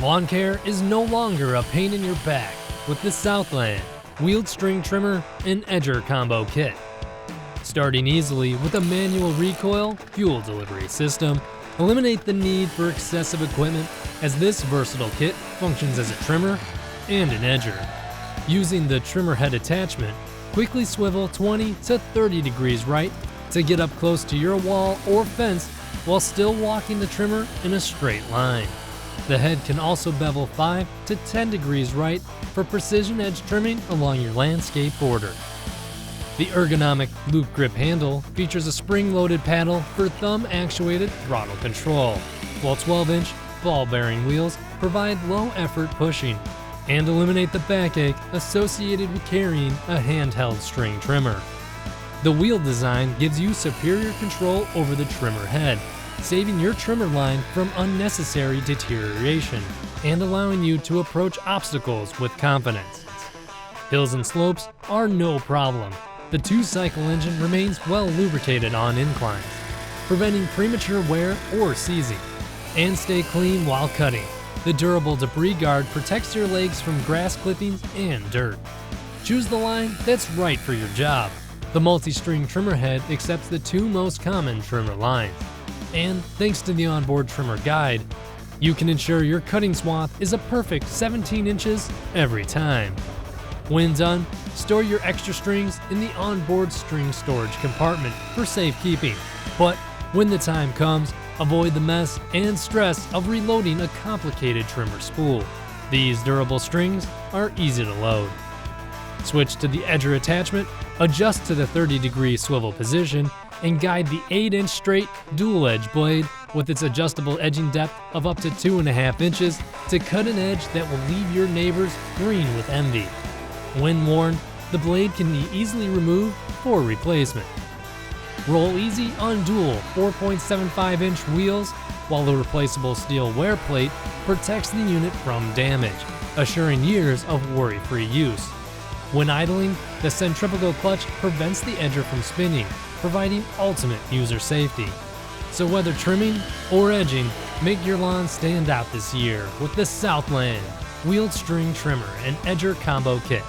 Lawn care is no longer a pain in your back with the Southland Wheeled String Trimmer and Edger Combo Kit. Starting easily with a manual recoil fuel delivery system, eliminate the need for excessive equipment as this versatile kit functions as a trimmer and an edger. Using the trimmer head attachment, quickly swivel 20 to 30 degrees right to get up close to your wall or fence while still walking the trimmer in a straight line. The head can also bevel 5 to 10 degrees right for precision edge trimming along your landscape border. The ergonomic loop grip handle features a spring-loaded paddle for thumb-actuated throttle control, while 12-inch ball-bearing wheels provide low-effort pushing and eliminate the backache associated with carrying a handheld string trimmer. The wheel design gives you superior control over the trimmer head, saving your trimmer line from unnecessary deterioration and allowing you to approach obstacles with confidence. Hills and slopes are no problem. The two-cycle engine remains well lubricated on inclines, preventing premature wear or seizing, and stay clean while cutting. The durable debris guard protects your legs from grass clippings and dirt. Choose the line that's right for your job. The multi-string trimmer head accepts the two most common trimmer lines. And thanks to the onboard trimmer guide, you can ensure your cutting swath is a perfect 17 inches every time. When done, store your extra strings in the onboard string storage compartment for safekeeping. But when the time comes, avoid the mess and stress of reloading a complicated trimmer spool. These durable strings are easy to load. Switch to the edger attachment, adjust to the 30-degree swivel position, and guide the 8-inch straight dual-edge blade with its adjustable edging depth of up to 2.5 inches to cut an edge that will leave your neighbors green with envy. When worn, the blade can be easily removed for replacement. Roll easy on dual 4.75-inch wheels, while the replaceable steel wear plate protects the unit from damage, assuring years of worry-free use. When idling, the centrifugal clutch prevents the edger from spinning, providing ultimate user safety. So whether trimming or edging, make your lawn stand out this year with the Southland Wheeled String Trimmer and Edger Combo Kit.